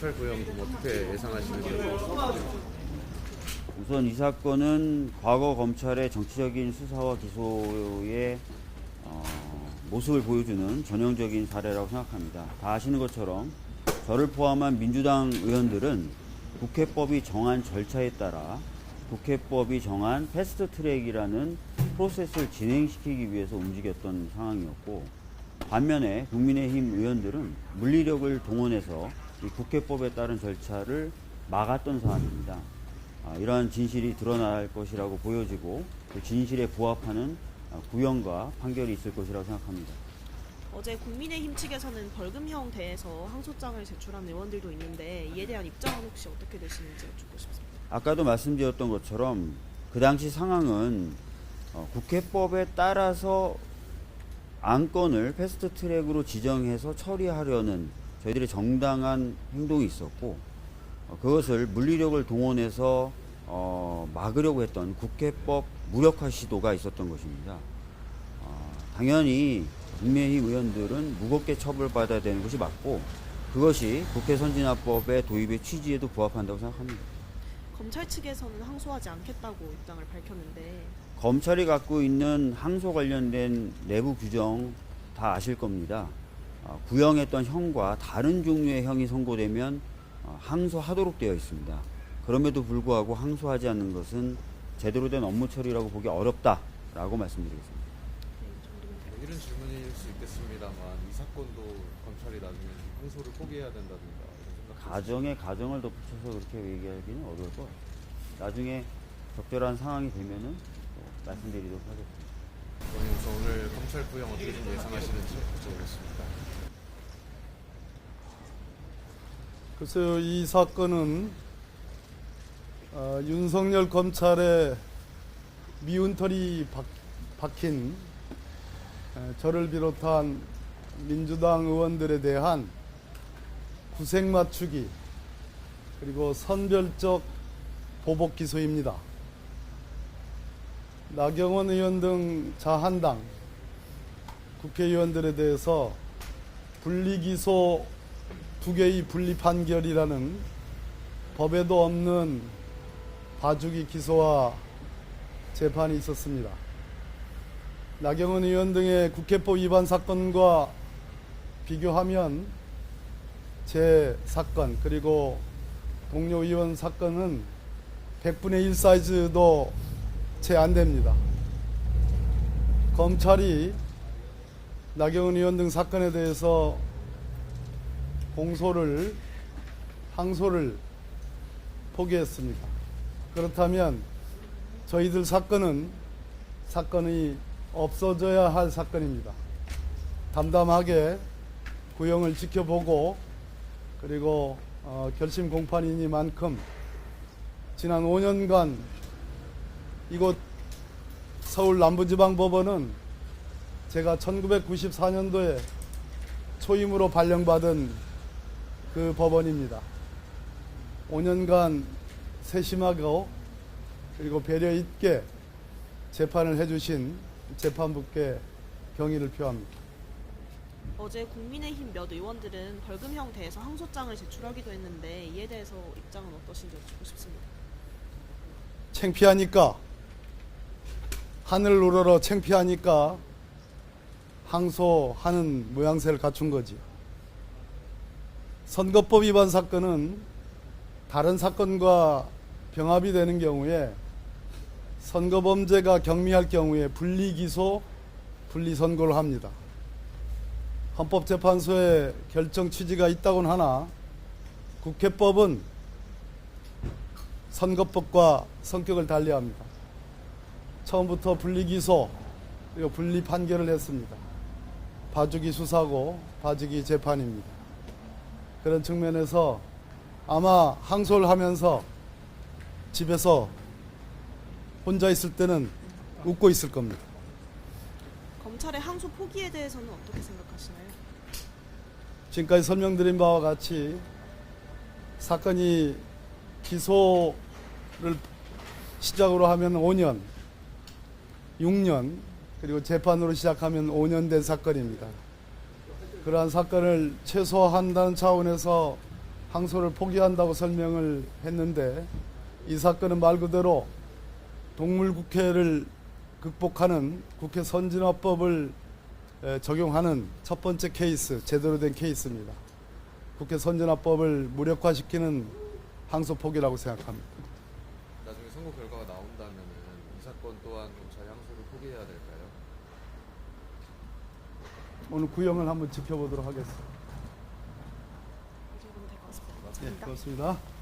검찰 구형 좀 어떻게 예상하시는지요? 우선 이 사건은 과거 검찰의 정치적인 수사와 기소의 모습을 보여주는 전형적인 사례라고 생각합니다. 다 아시는 것처럼 저를 포함한 민주당 의원들은 국회법이 정한 절차에 따라 국회법이 정한 패스트트랙이라는 프로세스를 진행시키기 위해서 움직였던 상황이었고, 반면에 국민의힘 의원들은 물리력을 동원해서 이 국회법에 따른 절차를 막았던 사안입니다. 이러한 진실이 드러날 것이라고 보여지고 그 진실에 부합하는 구형과 판결이 있을 것이라고 생각합니다. 어제 국민의힘 측에서는 벌금형 대해서 항소장을 제출한 의원들도 있는데 이에 대한 입장은 혹시 어떻게 되시는지 여쭙고 싶습니다. 아까도 말씀드렸던 것처럼 그 당시 상황은 국회법에 따라서 안건을 패스트트랙으로 지정해서 처리하려는 저희들의 정당한 행동이 있었고, 그것을 물리력을 동원해서 막으려고 했던 국회법 무력화 시도가 있었던 것입니다. 당연히 국민의힘 의원들은 무겁게 처벌받아야 되는 것이 맞고, 그것이 국회 선진화법의 도입의 취지에도 부합한다고 생각합니다. 검찰 측에서는 항소하지 않겠다고 입장을 밝혔는데 검찰이 갖고 있는 항소 관련된 내부 규정 다 아실 겁니다. 구형했던 형과 다른 종류의 형이 선고되면 항소하도록 되어 있습니다. 그럼에도 불구하고 항소하지 않는 것은 제대로 된 업무 처리라고 보기 어렵다라고 말씀드리겠습니다. 이런 질문일 수 있겠습니다만 이 사건도 검찰이 나중에 항소를 포기해야 된다든가 이런 생각. 가정에 가정을 덧붙여서 그렇게 얘기하기는 어려울 것 같아요. 나중에 적절한 상황이 되면은 말씀드리도록 하겠습니다. 그래서 오늘 검찰 구형 어떻게 좀 예상하시는지 여쭤보겠습니다. 글쎄요, 이 사건은 윤석열 검찰의 미운 털이 박힌 저를 비롯한 민주당 의원들에 대한 구색 맞추기 그리고 선별적 보복 기소입니다. 나경원 의원 등 자한당 국회의원들에 대해서 분리기소 2개의 분리판결이라는 법에도 없는 봐주기 기소와 재판이 있었습니다. 나경원 의원 등의 국회법 위반 사건과 비교하면 제 사건 그리고 동료 의원 사건은 100분의 1 사이즈도 채 안 됩니다. 검찰이 나경원 의원 등 사건에 대해서 공소를, 항소를 포기했습니다. 그렇다면 저희들 사건이 없어져야 할 사건입니다. 담담하게 구형을 지켜보고 그리고 결심 공판이니만큼 지난 5년간 이곳 서울 남부지방법원은 제가 1994년도에 초임으로 발령받은 그 법원입니다. 5년간 세심하고 그리고 배려 있게 재판을 해주신 재판부께 경의를 표합니다. 어제 국민의힘 몇 의원들은 벌금형 대해서 항소장을 제출하기도 했는데 이에 대해서 입장은 어떠신지 여쭙고 싶습니다. 창피하니까 하늘 우러러 창피하니까 항소하는 모양새를 갖춘 거지. 선거법 위반 사건은 다른 사건과 병합이 되는 경우에 선거범죄가 경미할 경우에 분리기소, 분리선고를 합니다. 헌법재판소의 결정 취지가 있다고는 하나 국회법은 선거법과 성격을 달리합니다. 처음부터 분리기소 그리고 분리판결을 했습니다. 봐주기 수사고 봐주기 재판입니다. 그런 측면에서 아마 항소를 하면서 집에서 혼자 있을 때는 웃고 있을 겁니다. 검찰의 항소 포기에 대해서는 어떻게 생각하시나요? 지금까지 설명드린 바와 같이 사건이 기소를 시작으로 하면 5년, 6년, 그리고 재판으로 시작하면 5년 된 사건입니다. 그러한 사건을 최소화한다는 차원에서 항소를 포기한다고 설명을 했는데 이 사건은 말 그대로 동물국회를 극복하는 국회 선진화법을 적용하는 첫 번째 케이스, 제대로 된 케이스입니다. 국회 선진화법을 무력화시키는 항소 포기라고 생각합니다. 나중에 선고 결과가 나온다면은 이 사건 또한 검찰이 항소를 포기해야 될까요? 오늘 구형을 한번 지켜보도록 하겠습니다. 이 정도면 될 것 같습니다. 예, 감사합니다. 고맙습니다.